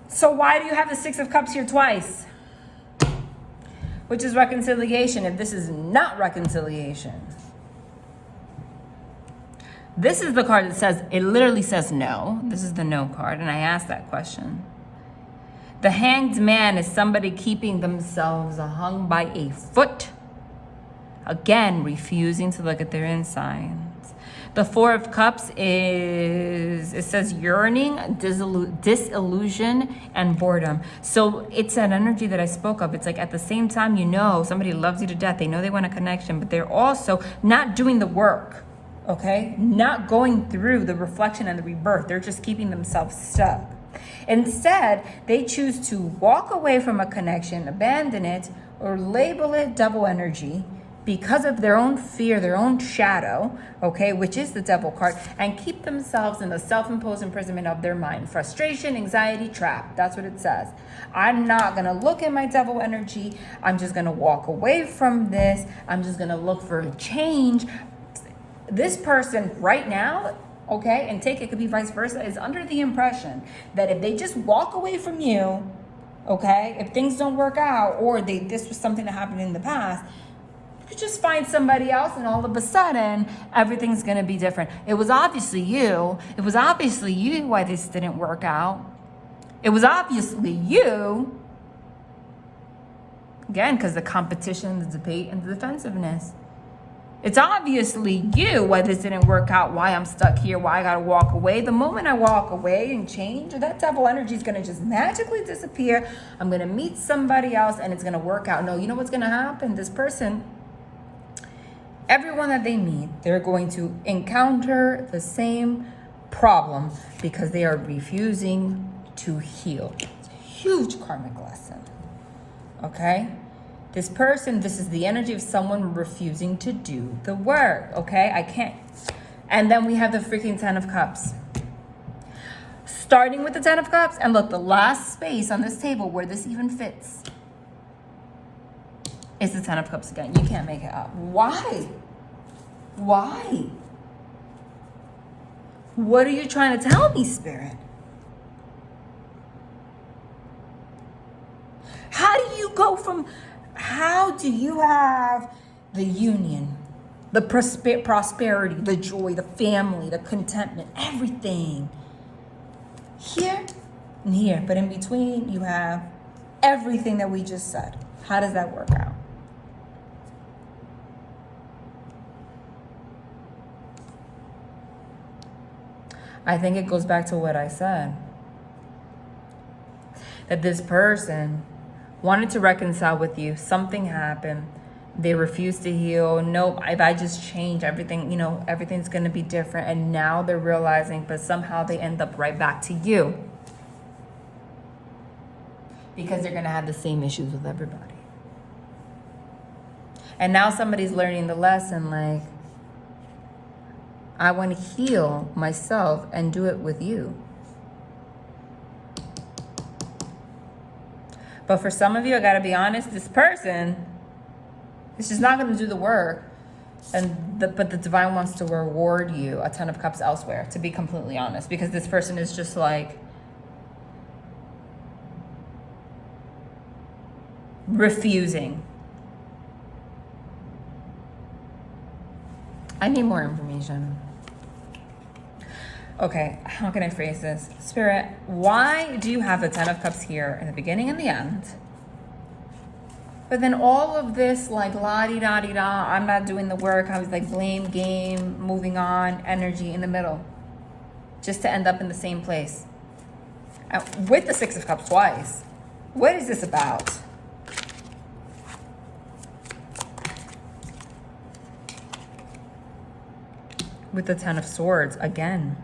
So why do you have the Six of Cups here twice? Which is reconciliation, if this is not reconciliation. This is the card that says, it literally says no. This is the no card, and I asked that question. The Hanged Man is somebody keeping themselves hung by a foot. Again, refusing to look at their insides. The Four of Cups is, it says yearning, disillusion, and boredom. So it's that energy that I spoke of. It's like at the same time, you know, somebody loves you to death. They know they want a connection, but they're also not doing the work, okay? Not going through the reflection and the rebirth. They're just keeping themselves stuck. Instead, they choose to walk away from a connection, abandon it, or label it Devil energy, because of their own fear, their own shadow, okay, which is the Devil card, and keep themselves in the self-imposed imprisonment of their mind. Frustration, anxiety, trap. That's what it says. I'm not going to look at my Devil energy. I'm just going to walk away from this. I'm just going to look for a change. This person right now, okay, and take it could be vice versa, is under the impression that if they just walk away from you, okay, if things don't work out, or this was something that happened in the past, you just find somebody else and all of a sudden everything's going to be different. It was obviously you. It was obviously you why this didn't work out. It was obviously you. Again, because the competition, the debate, and the defensiveness. It's obviously you why this didn't work out, why I'm stuck here, why I got to walk away. The moment I walk away and change, that Devil energy is going to just magically disappear. I'm going to meet somebody else and it's going to work out. No, you know what's going to happen? This person, everyone that they meet, they're going to encounter the same problem because they are refusing to heal. It's a huge karmic lesson. Okay? This person, this is the energy of someone refusing to do the work. Okay? I can't. And then we have the freaking Ten of Cups. Starting with the Ten of Cups, and look, the last space on this table where this even fits is the Ten of Cups again. You can't make it up. Why? Why? What are you trying to tell me, Spirit? How do you go from, how do you have the union, the prosperity, the joy, the family, the contentment, everything here and here, but in between you have everything that we just said? How does that work out? I think it goes back to what I said. That this person wanted to reconcile with you. Something happened. They refused to heal. Nope, if I just change everything, you know, everything's going to be different. And now they're realizing, but somehow they end up right back to you. Because they're going to have the same issues with everybody. And now somebody's learning the lesson, like, I want to heal myself and do it with you. But for some of you, I got to be honest, this person is just not going to do the work. But the divine wants to reward you a Ten of Cups elsewhere, to be completely honest. Because this person is just like refusing. I need more information. Okay, how can I phrase this? Spirit, why do you have the Ten of Cups here in the beginning and the end? But then all of this, like, la-di-da-di-da, I'm not doing the work, I was like blame game, moving on, energy in the middle. Just to end up in the same place. With the Six of Cups twice. What is this about? with the Ten of Swords again.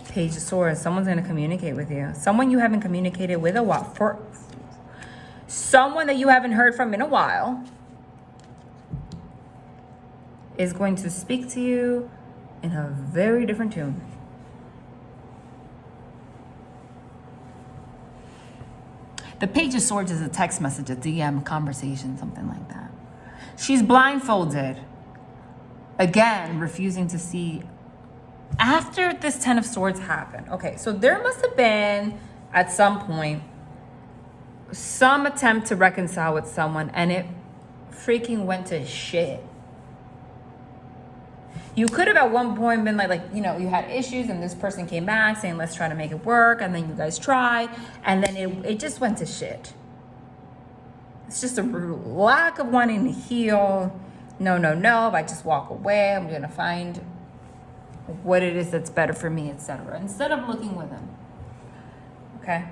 Page of Swords. Someone's going to communicate with you. Someone you haven't communicated with a while. For someone that you haven't heard from in a while is going to speak to you in a very different tune. The Page of Swords is a text message, a DM conversation, something like that. She's blindfolded. Again, refusing to see. After this Ten of Swords happened, okay, so there must have been, at some point, some attempt to reconcile with someone, and it freaking went to shit. You could have at one point been like, you know, you had issues and this person came back saying, let's try to make it work. And then you guys tried and then it just went to shit. It's just a lack of wanting to heal. No. If I just walk away, I'm going to find what it is that's better for me, etc. Instead of looking within. Okay.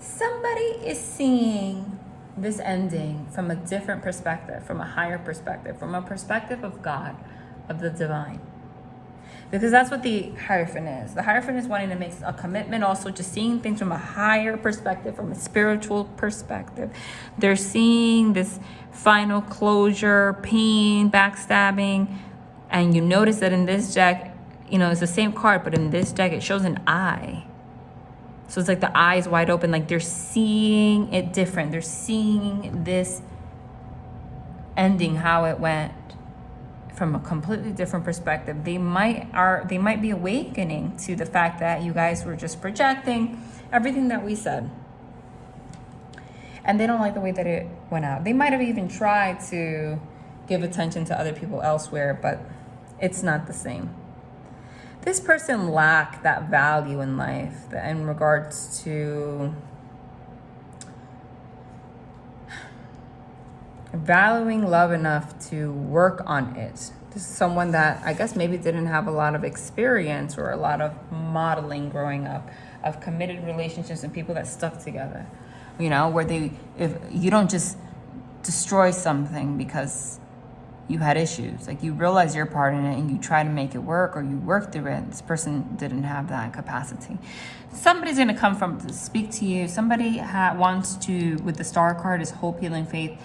Somebody is seeing this ending from a different perspective, from a higher perspective, from a perspective of God, of the divine, because that's what the Hierophant is. The Hierophant is wanting to make a commitment, also just seeing things from a higher perspective, from a spiritual perspective. They're seeing this final closure, pain, backstabbing, and you notice that in this deck, you know, it's the same card, but in this deck it shows an eye. So it's like the eye is wide open, like they're seeing it different. They're seeing this ending, how it went, from a completely different perspective. They might be awakening to the fact that you guys were just projecting everything that we said. And they don't like the way that it went out. They might have even tried to give attention to other people elsewhere, but it's not the same. This person lacked that value in life in regards to valuing love enough to work on it. This is someone that I guess maybe didn't have a lot of experience or a lot of modeling growing up of committed relationships and people that stuck together. You know, where if you don't just destroy something because you had issues, like you realize your part in it and you try to make it work or you work through it. This person didn't have that capacity. Somebody's going to come from to speak to you. Somebody wants to, with the Star card is hope, healing, faith.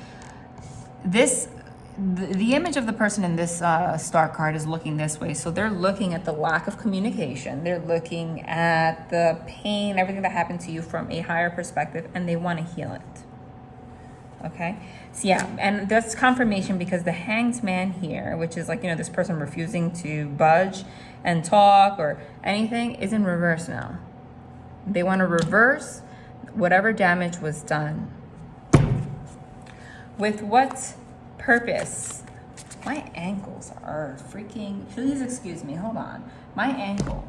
The image of the person in this Star card is looking this way. So they're looking at the lack of communication. They're looking at the pain, everything that happened to you from a higher perspective, and they want to heal it. Okay? So yeah, and that's confirmation because the Hanged Man here, which is like, you know, this person refusing to budge and talk or anything, is in reverse now. They want to reverse whatever damage was done. With what purpose? My ankles are freaking... Please excuse me. Hold on. My ankle.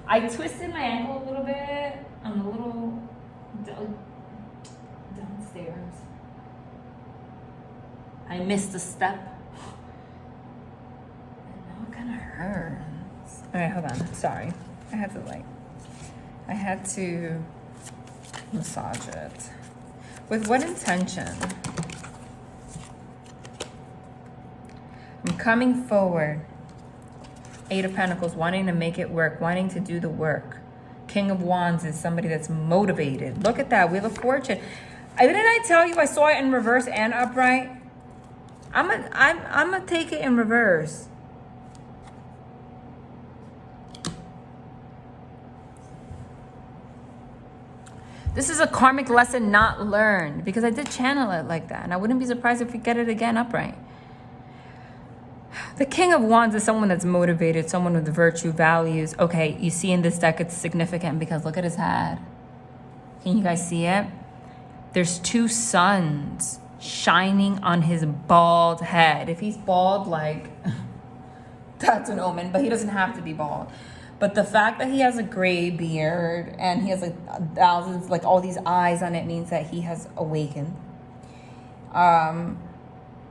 I twisted my ankle a little bit. I'm a little downstairs. I missed a step. And now it kind of hurts. All right, hold on. Sorry. I had to massage it. With what intention? I'm coming forward. Eight of Pentacles, wanting to make it work, wanting to do the work. King of Wands is somebody that's motivated. Look at that, Wheel of Fortune. Didn't I tell you I saw it in reverse and upright? I'm gonna take it in reverse. This is a karmic lesson not learned because I did channel it like that, and I wouldn't be surprised if we get it again upright. The King of Wands is someone that's motivated, someone with virtue, values. Okay, you see in this deck it's significant because look at his head. Can you guys see it? There's two suns shining on his bald head. If he's bald, like, that's an omen, but he doesn't have to be bald. But the fact that he has a gray beard and he has like thousands, like all these eyes on it means that he has awakened. And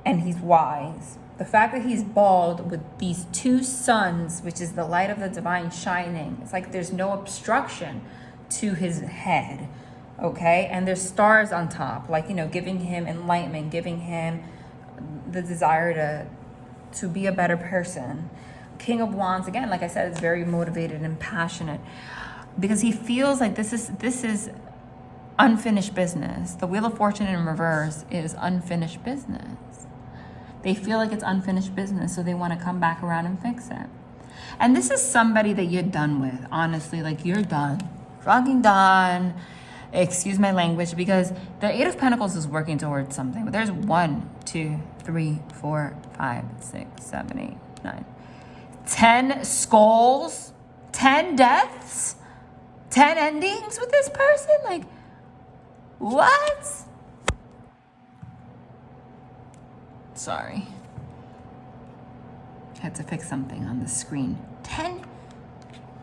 he's wise. The fact that he's bald with these two suns, which is the light of the divine shining, it's like there's no obstruction to his head. okay? And there's stars on top, like, giving him enlightenment, giving him the desire to be a better person. King of Wands, again, like I said, is very motivated and passionate because he feels like this is unfinished business. The Wheel of Fortune in reverse is unfinished business. They feel like it's unfinished business, so they want to come back around and fix it. And this is somebody that you're done with, honestly. Like, you're done. Fucking done. Excuse my language, because the Eight of Pentacles is working towards something. But there's 1, 2, 3, 4, 5, 6, 7, 8, 9. 10 skulls, 10 deaths, 10 endings with this person? Like, what? Sorry. I had to fix something on the screen. 10?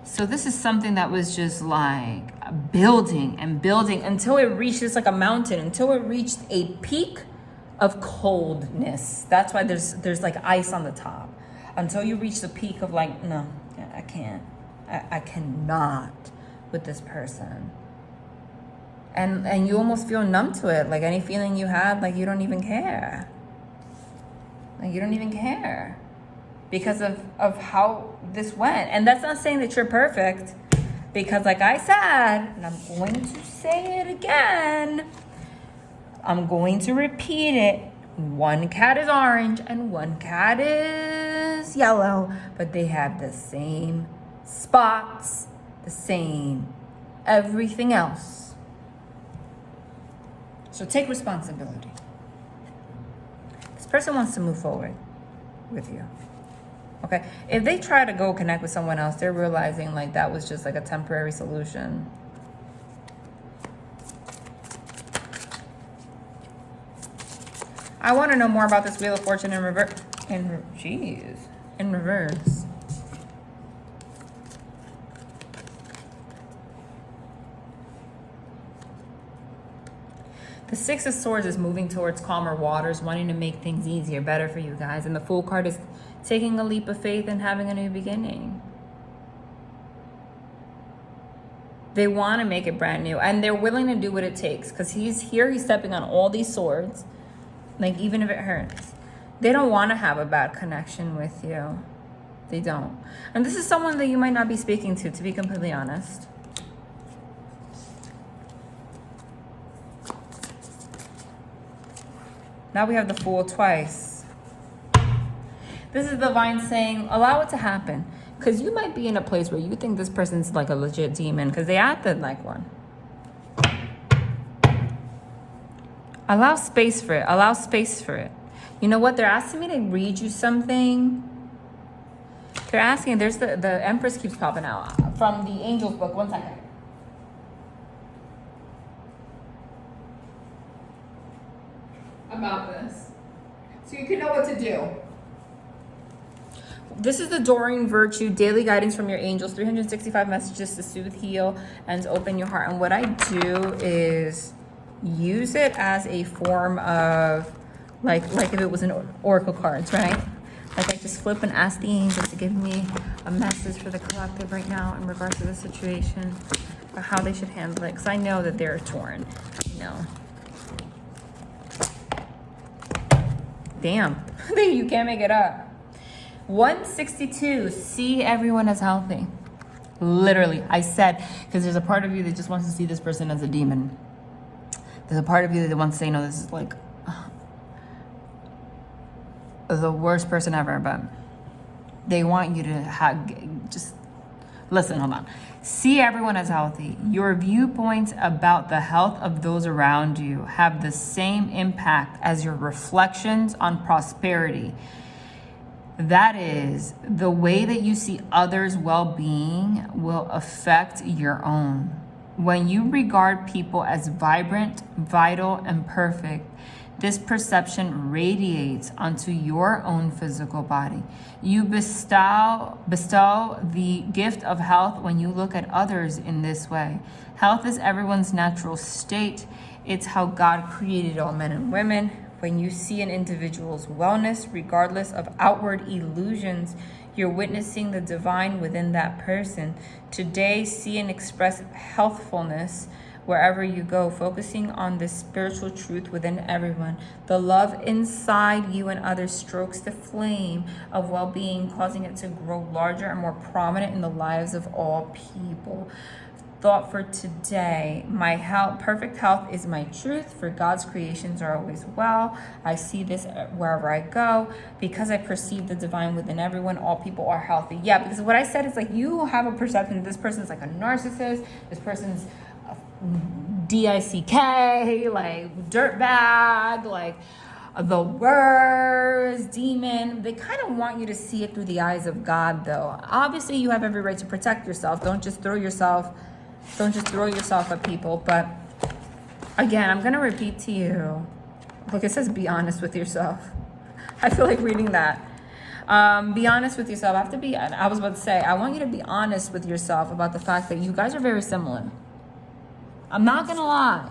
So this is something that was just like building and building until it reaches like a mountain, until it reached a peak of coldness. That's why there's like ice on the top. Until you reach the peak of like, no, I can't. I cannot with this person. And you almost feel numb to it. Like any feeling you had, like you don't even care. Like you don't even care because of how this went. And that's not saying that you're perfect, because like I said, and I'm going to say it again, I'm going to repeat it. One cat is orange and one cat is yellow, but they have the same spots, the same everything else. So take responsibility. This person wants to move forward with you. Okay? If they try to go connect with someone else, they're realizing like that was just like a temporary solution. I want to know more about this Wheel of Fortune in reverse. In reverse. The Six of Swords is moving towards calmer waters, wanting to make things easier, better for you guys. And the Fool card is taking a leap of faith and having a new beginning. They want to make it brand new, and they're willing to do what it takes, because he's stepping on all these swords. Like, even if it hurts. They don't want to have a bad connection with you. They don't. And this is someone that you might not be speaking to be completely honest. Now we have the Fool twice. This is the divine saying, allow it to happen. Because you might be in a place where you think this person's like a legit demon, because they acted like one. Allow space for it. Allow space for it. You know what? They're asking me to read you something. They're asking, there's the Empress keeps popping out from the Angels book. 1 second. About this. So you can know what to do. This is the Doreen Virtue Daily Guidance from your Angels. 365 messages to soothe, heal, and to open your heart. And what I do is use it as a form of, like if it was an oracle cards, right? Like I just flip and ask the angels to give me a message for the collective right now in regards to the situation, or how they should handle it. Because I know that they're torn. Damn, you can't make it up. 162, see everyone as healthy. Literally, I said, because there's a part of you that just wants to see this person as a demon. There's a part of you that wants to say, no, this is like the worst person ever, but they want you to just listen, hold on. See everyone as healthy. Your viewpoints about the health of those around you have the same impact as your reflections on prosperity. That is, the way that you see others' well-being will affect your own. When you regard people as vibrant, vital, and perfect, this perception radiates onto your own physical body. You bestow the gift of health when you look at others in this way. Health is everyone's natural state. It's how God created all men and women. When you see an individual's wellness, regardless of outward illusions, you're witnessing the divine within that person. Today, see and express healthfulness wherever you go, focusing on this spiritual truth within everyone. The love inside you and others strokes the flame of well-being, causing it to grow larger and more prominent in the lives of all people. Thought for today: my health, perfect health is my truth, for God's creations are always well. I see this wherever I go because I perceive the divine within everyone. All people are healthy. Yeah, because what I said is like, you have a perception this person's like a narcissist, this person's a DICK, like dirtbag, like the worst demon. They kind of want you to see it through the eyes of God, though. Obviously, you have every right to protect yourself. Don't just throw yourself at people. But again, I'm going to repeat to you. Look, it says be honest with yourself. I feel like reading that. Be honest with yourself. I was about to say, I want you to be honest with yourself about the fact that you guys are very similar. I'm not going to lie.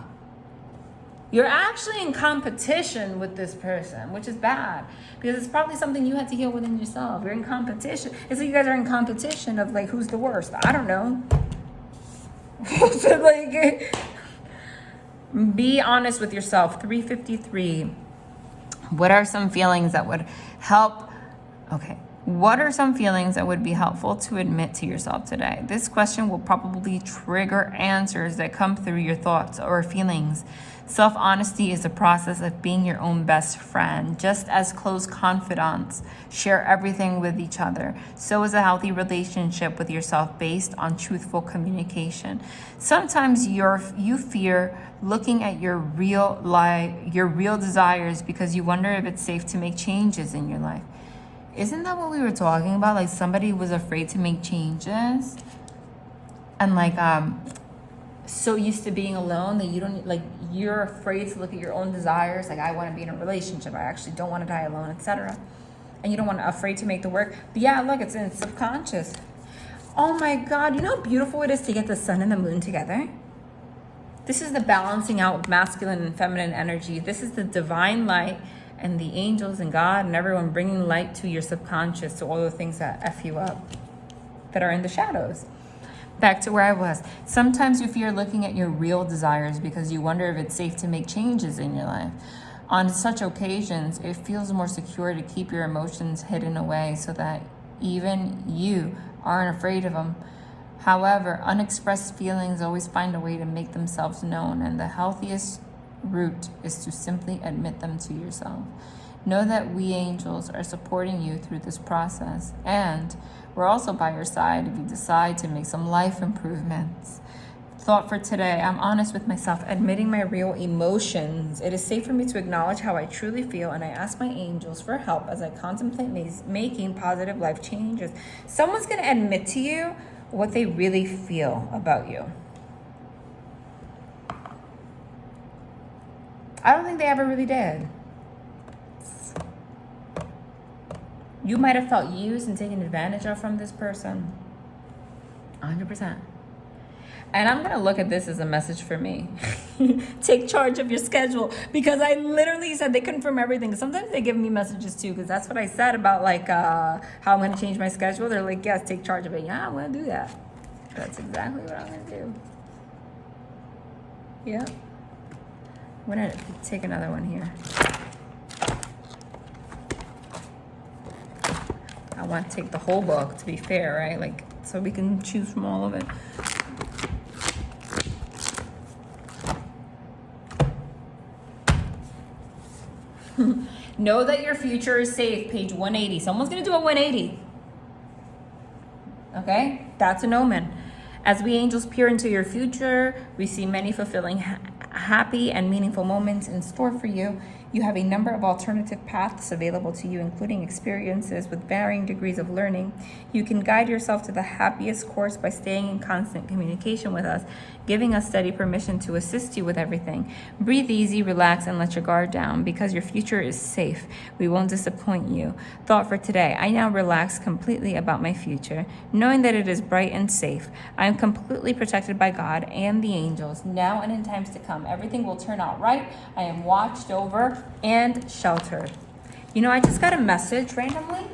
You're actually in competition with this person, which is bad because it's probably something you had to heal within yourself. You're in competition. It's like you guys are in competition of like, who's the worst? I don't know. So like, be honest with yourself. 353. What are some feelings that would help? Okay. What are some feelings that would be helpful to admit to yourself today? This question will probably trigger answers that come through your thoughts or feelings. Self-honesty is the process of being your own best friend. Just as close confidants share everything with each other, so is a healthy relationship with yourself based on truthful communication. Sometimes you fear looking at your real desires because you wonder if it's safe to make changes in your life. Isn't that what we were talking about? Like somebody was afraid to make changes, and like so used to being alone that you're afraid to look at your own desires. Like, I want to be in a relationship, I actually don't want to die alone, etc. And you don't want to afraid to make the work. But yeah, look, it's in subconscious. Oh my God, you know how beautiful it is to get the sun and the moon together? This is the balancing out of masculine and feminine energy. This is the divine light and the angels and God and everyone bringing light to your subconscious, to all the things that F you up, that are in the shadows. Back to where I was. Sometimes you fear looking at your real desires because you wonder if it's safe to make changes in your life. On such occasions, it feels more secure to keep your emotions hidden away so that even you aren't afraid of them. However, unexpressed feelings always find a way to make themselves known, and the healthiest route is to simply admit them to yourself. Know that we angels are supporting you through this process, and we're also by your side if you decide to make some life improvements. Thought for today: I'm honest with myself, admitting my real emotions. It is safe for me to acknowledge how I truly feel, and I ask my angels for help as I contemplate making positive life changes. Someone's going to admit to you what they really feel about you. I don't think they ever really did. You might have felt used and taken advantage of from this person. 100%. And I'm going to look at this as a message for me. Take charge of your schedule. Because I literally said they confirm everything. Sometimes they give me messages too, because that's what I said about like how I'm going to change my schedule. They're like, yes, take charge of it. Yeah, I'm going to do that. That's exactly what I'm going to do. Yeah. I'm going to take another one here. I want to take the whole book, to be fair, right? Like, so we can choose from all of it. Know that your future is safe, page 180. Someone's going to do a 180. Okay? That's an omen. As we angels peer into your future, we see many fulfilling, happy, and meaningful moments in store for you. You have a number of alternative paths available to you, including experiences with varying degrees of learning. You can guide yourself to the happiest course by staying in constant communication with us, giving us steady permission to assist you with everything. Breathe easy, relax, and let your guard down, because your future is safe. We won't disappoint you. Thought for today: I now relax completely about my future, knowing that it is bright and safe. I am completely protected by God and the angels, now and in times to come. Everything will turn out right. I am watched over and sheltered. You know, I just got a message randomly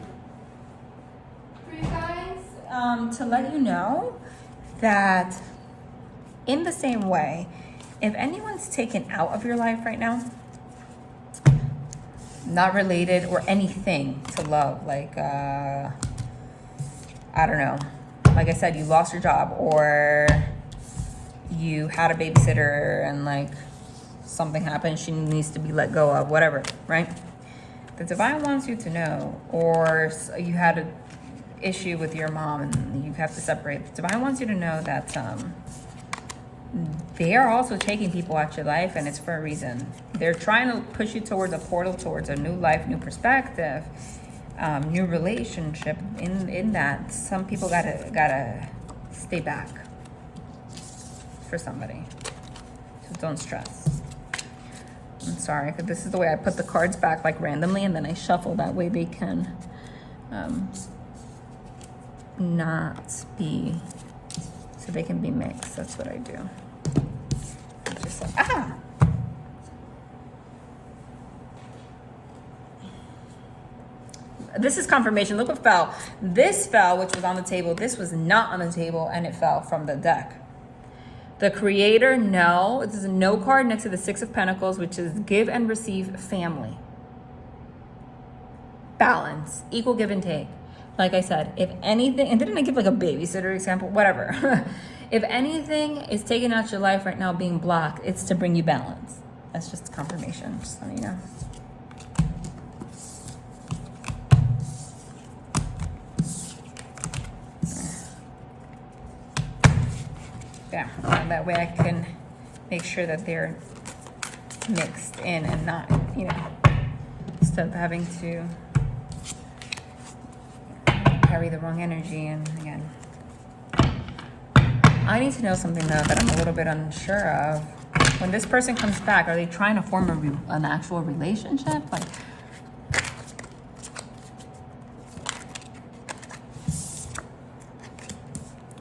for you guys to let you know that in the same way if anyone's taken out of your life right now, not related or anything to love, like, I don't know, like I said, you lost your job, or you had a babysitter and like something happened, she needs to be let go of, whatever, right? The divine wants you to know, or you had an issue with your mom and you have to separate. The divine wants you to know that they are also taking people out your life, and it's for a reason. They're trying to push you towards a portal, towards a new life, new perspective, new relationship. In that, some people gotta stay back for somebody. So don't stress. I'm sorry, because this is the way I put the cards back, like randomly, and then I shuffle. That way they can not be, so they can be mixed. That's what I do. It's just like, This is confirmation. Look what fell. This fell, which was on the table. This was not on the table, and it fell from the deck. The Creator, no. This is a no card next to the Six of Pentacles, which is give and receive family. Balance. Equal give and take. Like I said, if anything, and didn't I give like a babysitter example? Whatever. If anything is taken out your life right now being blocked, it's to bring you balance. That's just confirmation. Just letting you know. Yeah, that way I can make sure that they're mixed in and not, instead of having to carry the wrong energy. And again, I need to know something though that I'm a little bit unsure of. When this person comes back, are they trying to form an actual relationship? Like,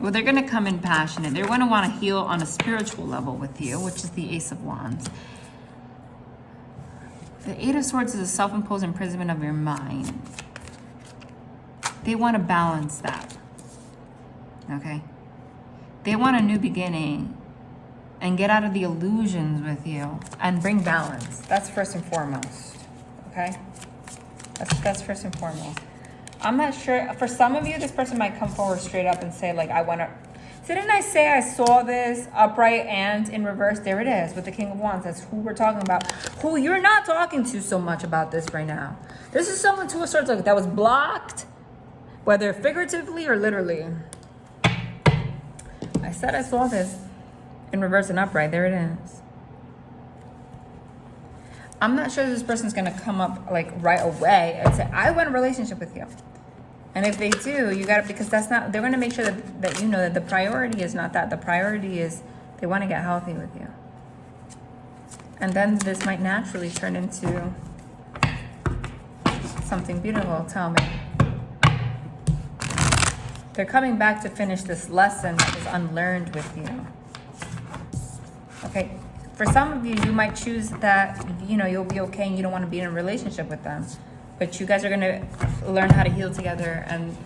well, they're going to come in passionate. They're going to want to heal on a spiritual level with you, which is the Ace of Wands. The Eight of Swords is a self-imposed imprisonment of your mind. They want to balance that. Okay? They want a new beginning and get out of the illusions with you and bring balance. That's first and foremost. Okay? That's first and foremost. I'm not sure. For some of you, this person might come forward straight up and say, like, I want to... Didn't I say I saw this upright and in reverse? There it is with the King of Wands. That's who we're talking about. Who you're not talking to so much about this right now. This is someone to a sort of that was blocked, whether figuratively or literally. I said I saw this in reverse and upright. There it is. I'm not sure this person's going to come up like right away and say, I want a relationship with you. And if they do, you got to, because that's not, they're going to make sure that you know that the priority is not that. The priority is they want to get healthy with you. And then this might naturally turn into something beautiful. Tell me. They're coming back to finish this lesson that was unlearned with you. Okay. For some of you, you might choose that, you'll be okay and you don't want to be in a relationship with them. But you guys are going to learn how to heal together and,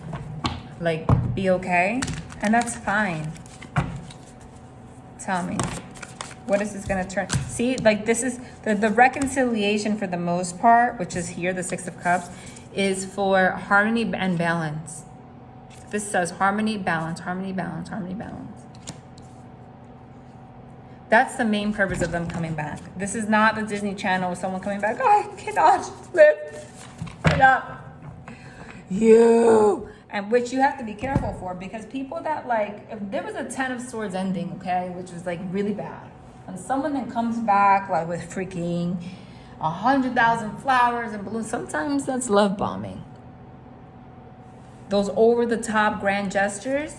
like, be okay. And that's fine. Tell me. What is this going to turn? See, like, this is the reconciliation for the most part, which is here, the Six of Cups, is for harmony and balance. This says harmony, balance, harmony, balance, harmony, balance. That's the main purpose of them coming back. This is not the Disney Channel with someone coming back. Oh, I cannot live without you. And which you have to be careful for, because people that, like, if there was a 10 of Swords ending, okay, which was like really bad, and someone that comes back like with freaking 100,000 flowers and balloons, sometimes that's love bombing. Those over the top grand gestures,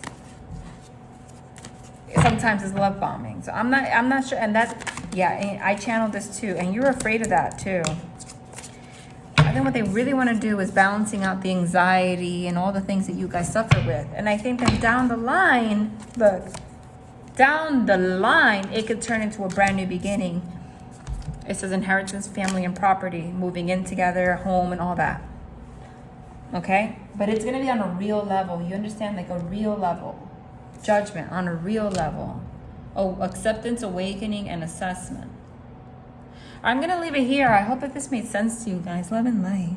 sometimes it's love bombing. So I'm not sure. And I channeled this too. And you're afraid of that too. I think what they really want to do is balancing out the anxiety and all the things that you guys suffer with. And I think that down the line, it could turn into a brand new beginning. It says inheritance, family, and property, moving in together, home, and all that. Okay? But it's going to be on a real level. You understand? Like a real level. Judgment on a real level. Oh, acceptance, awakening, and assessment. I'm going to leave it here. I hope that this made sense to you guys. Love and light.